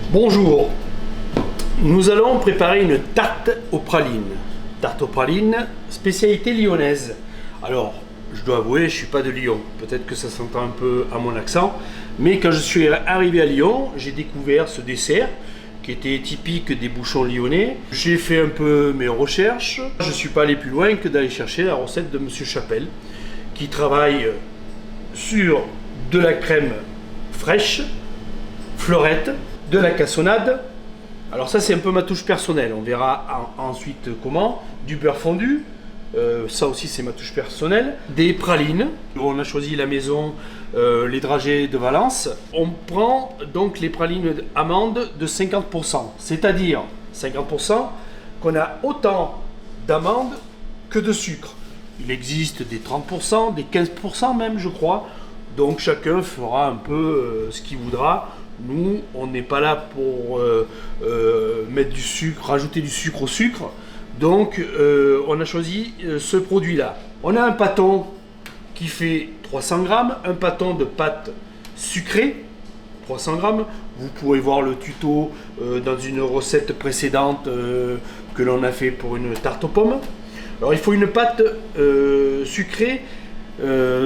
Bonjour, nous allons préparer une tarte aux pralines. Tarte aux pralines, spécialité lyonnaise. Alors, je dois avouer, je ne suis pas de Lyon. Peut-être que ça s'entend un peu à mon accent. Mais quand je suis arrivé à Lyon, j'ai découvert ce dessert qui était typique des bouchons lyonnais. J'ai fait un peu mes recherches. Je ne suis pas allé plus loin que d'aller chercher la recette de Monsieur Chapelle, qui travaille sur de la crème fraîche, fleurette, de la cassonade. Alors ça c'est un peu ma touche personnelle, on verra ensuite comment. Du beurre fondu, ça aussi c'est ma touche personnelle. Des pralines, on a choisi la maison les dragées de Valence. On prend donc les pralines amandes de 50%, c'est-à-dire 50% qu'on a autant d'amandes que de sucre. Il existe des 30%, des 15% même je crois, donc chacun fera un peu ce qu'il voudra. Nous, on n'est pas là pour mettre du sucre, rajouter du sucre au sucre. Donc, on a choisi ce produit-là. On a un pâton qui fait 300 grammes, un pâton de pâte sucrée, 300 grammes. Vous pouvez voir le tuto dans une recette précédente que l'on a fait pour une tarte aux pommes. Alors, il faut une pâte sucrée,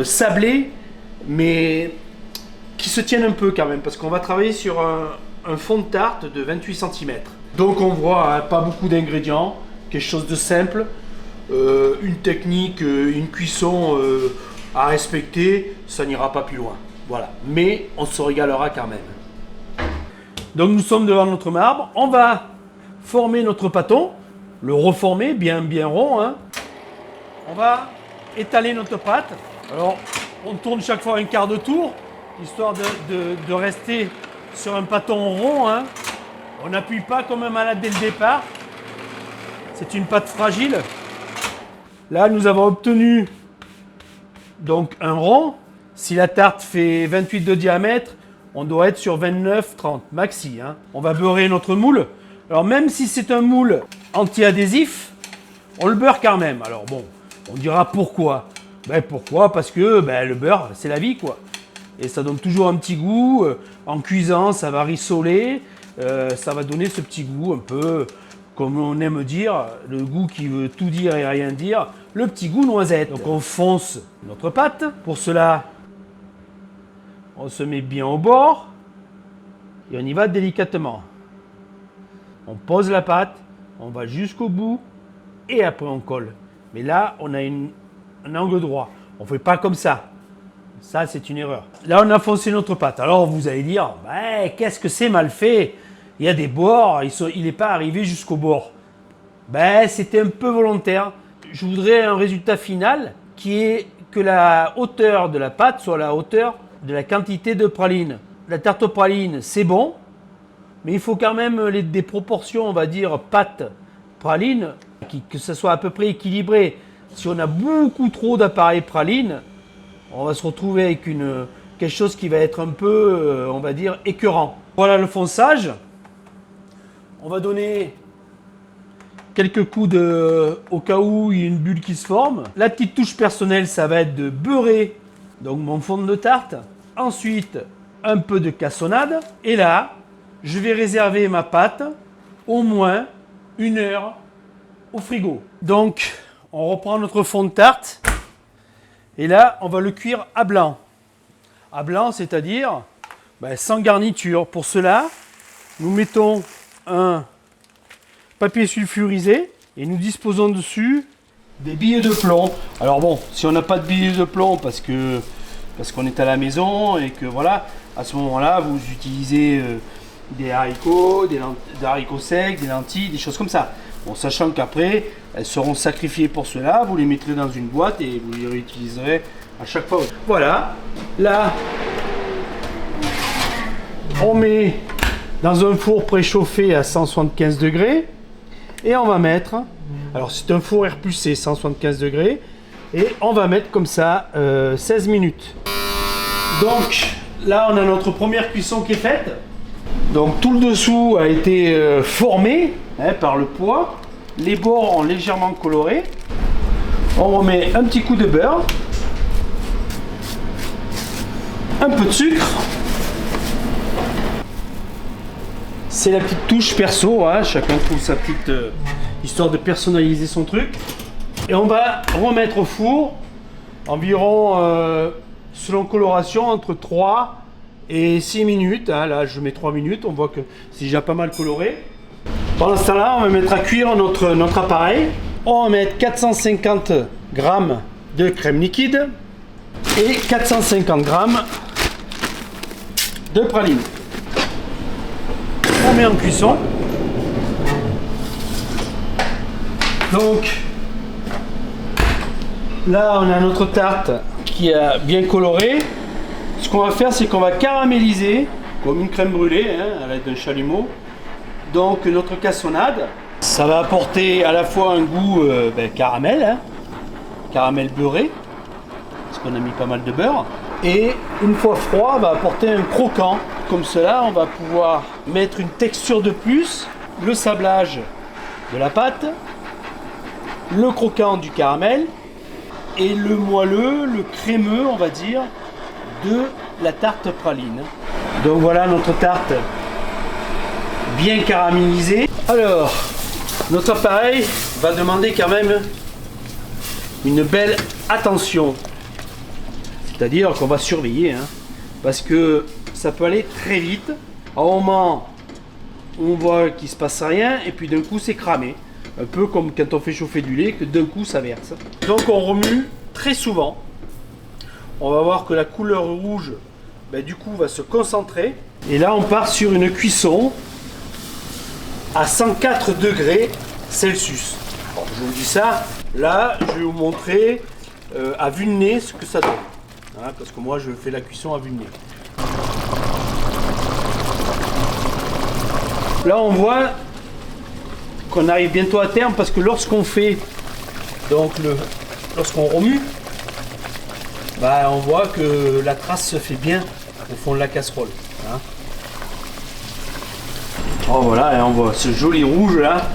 sablée, mais qui se tiennent un peu quand même, parce qu'on va travailler sur un fond de tarte de 28 cm. Donc on voit hein, pas beaucoup d'ingrédients, quelque chose de simple, une technique, une cuisson à respecter, ça n'ira pas plus loin. Voilà, mais on se régalera quand même. Donc nous sommes devant notre marbre, on va former notre pâton, le reformer bien rond. Hein. On va étaler notre pâte. Alors on tourne chaque fois un quart de tour, histoire de rester sur un pâton rond. Hein. On n'appuie pas comme un malade dès le départ. C'est une pâte fragile. Là, nous avons obtenu donc un rond. Si la tarte fait 28 de diamètre, on doit être sur 29-30 maxi. Hein. On va beurrer notre moule. Alors même si c'est un moule anti-adhésif, on le beurre quand même. Alors bon, on dira pourquoi. Pourquoi? Parce que le beurre, c'est la vie quoi. Et ça donne toujours un petit goût. En cuisant, ça va rissoler. Ça va donner ce petit goût un peu, comme on aime dire, le goût qui veut tout dire et rien dire, le petit goût noisette. Donc on fonce notre pâte. Pour cela, on se met bien au bord et on y va délicatement. On pose la pâte, on va jusqu'au bout et après on colle. Mais là, on a un angle droit. On ne fait pas comme ça. Ça, c'est une erreur. Là, on a foncé notre pâte. Alors, vous allez dire, qu'est-ce que c'est mal fait? Il y a des bords, il n'est pas arrivé jusqu'au bord. C'était un peu volontaire. Je voudrais un résultat final qui est que la hauteur de la pâte soit la hauteur de la quantité de praline. La tarte aux pralines, c'est bon, mais il faut quand même des proportions, on va dire, pâte-praline, que ça soit à peu près équilibré. Si on a beaucoup trop d'appareils praline, on va se retrouver avec quelque chose qui va être un peu, on va dire, écœurant. Voilà le fonçage. On va donner quelques coups au cas où il y a une bulle qui se forme. La petite touche personnelle, ça va être de beurrer donc mon fond de tarte. Ensuite, un peu de cassonade. Et là, je vais réserver ma pâte au moins 1 heure au frigo. Donc, on reprend notre fond de tarte. Et là, on va le cuire à blanc. À blanc, c'est-à-dire sans garniture. Pour cela, nous mettons un papier sulfurisé et nous disposons dessus des billets de plomb. Alors bon, si on n'a pas de billets de plomb parce qu'on est à la maison et que voilà, à ce moment-là, vous utilisez des haricots, des haricots secs, des lentilles, des choses comme ça. Bon, sachant qu'après, elles seront sacrifiées pour cela, vous les mettrez dans une boîte et vous les réutiliserez à chaque fois. Voilà, là, on met dans un four préchauffé à 175 degrés et on va mettre, alors c'est un four R+C 175 degrés, et on va mettre comme ça 16 minutes. Donc là, on a notre première cuisson qui est faite. Donc tout le dessous a été formé par le poids. Les bords ont légèrement coloré. On remet un petit coup de beurre, un peu de sucre, C'est la petite touche perso, hein. Chacun trouve sa petite histoire de personnaliser son truc. Et on va remettre au four environ, selon coloration, entre 3 et 6 minutes. Hein. Là, je mets 3 minutes, on voit que c'est déjà pas mal coloré. Pendant ce temps-là, on va mettre à cuire notre appareil. On va mettre 450 g de crème liquide et 450 g de praline. On met en cuisson. Donc là, on a notre tarte qui est bien colorée. Ce qu'on va faire, c'est qu'on va caraméliser comme une crème brûlée, hein, à l'aide d'un chalumeau. Donc notre cassonade, ça va apporter à la fois un goût caramel, hein, caramel beurré, parce qu'on a mis pas mal de beurre. Et une fois froid, va apporter un croquant. Comme cela, on va pouvoir mettre une texture de plus, le sablage de la pâte, le croquant du caramel et le moelleux, le crémeux, on va dire, de la tarte praline. Donc voilà notre tarte bien caramélisée. Alors, notre appareil va demander quand même une belle attention. C'est-à-dire qu'on va surveiller, hein, parce que ça peut aller très vite. À un moment, on voit qu'il ne se passe rien et puis d'un coup c'est cramé. Un peu comme quand on fait chauffer du lait, que d'un coup ça verse. Donc on remue très souvent. On va voir que la couleur rouge, du coup, va se concentrer. Et là, on part sur une cuisson à 104 degrés Celsius. Alors, je vous dis ça, là, je vais vous montrer à vue de nez ce que ça donne. Hein, parce que moi, je fais la cuisson à vue de nez. Là, on voit qu'on arrive bientôt à terme parce que lorsqu'on fait, donc lorsqu'on remue, on voit que la trace se fait bien au fond de la casserole. Hein. Oh voilà, et on voit ce joli rouge là,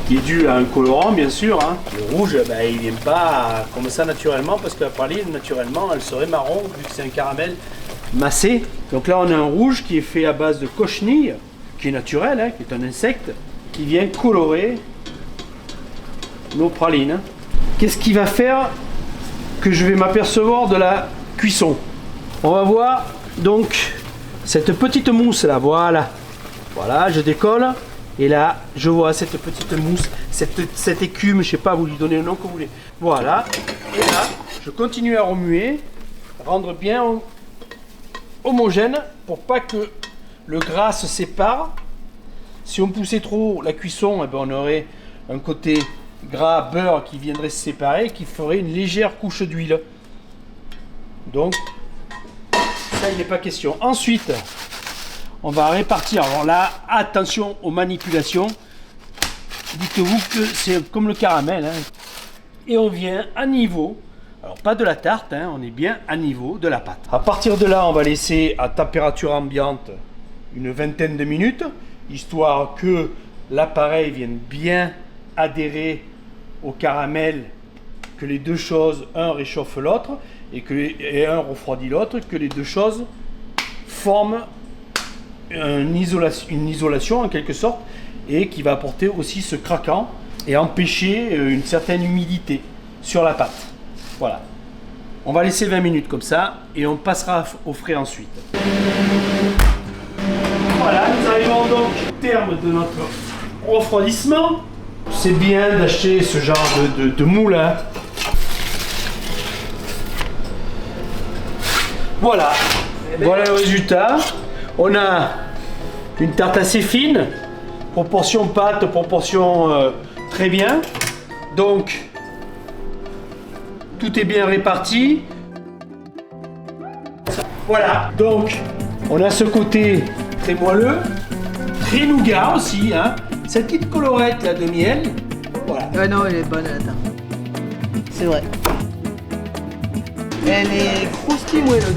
qui est dû à un colorant bien sûr. Hein. Le rouge, il vient pas comme ça naturellement, parce que la praline naturellement elle serait marron vu que c'est un caramel massé. Donc là on a un rouge qui est fait à base de cochenille, qui est naturel, hein, qui est un insecte, qui vient colorer nos pralines. Qu'est-ce qui va faire que je vais m'apercevoir de la cuisson? On va voir donc cette petite mousse là, voilà, je décolle et là je vois cette petite mousse, cette écume, je sais pas, vous lui donnez le nom que vous voulez, voilà. Et là je continue à remuer, rendre bien homogène pour pas que le gras se sépare. Si on poussait trop la cuisson, on aurait un côté gras beurre qui viendrait se séparer, qui ferait une légère couche d'huile. Donc ça, il n'est pas question. Ensuite, on va répartir. Alors là, attention aux manipulations. Dites-vous que c'est comme le caramel, hein. Et on vient à niveau, alors pas de la tarte, hein, on est bien à niveau de la pâte. À partir de là, on va laisser à température ambiante une vingtaine de minutes, histoire que l'appareil vienne bien adhérer au caramel, que les deux choses, un réchauffe l'autre et un refroidit l'autre, que les deux choses forment une isolation en quelque sorte, et qui va apporter aussi ce craquant et empêcher une certaine humidité sur la pâte. Voilà. On va laisser 20 minutes comme ça et on passera au frais ensuite. Voilà, nous arrivons donc au terme de notre refroidissement. C'est bien d'acheter ce genre de moule. Hein. Voilà. Voilà le résultat. On a une tarte assez fine, proportion pâte, proportion très bien. Donc, tout est bien réparti. Voilà. Donc, on a ce côté très moelleux, très nougat aussi. Hein. Cette petite colorette là de miel. Voilà. Ouais, non, elle est bonne la tarte. C'est vrai. Elle est croustille moelleuse.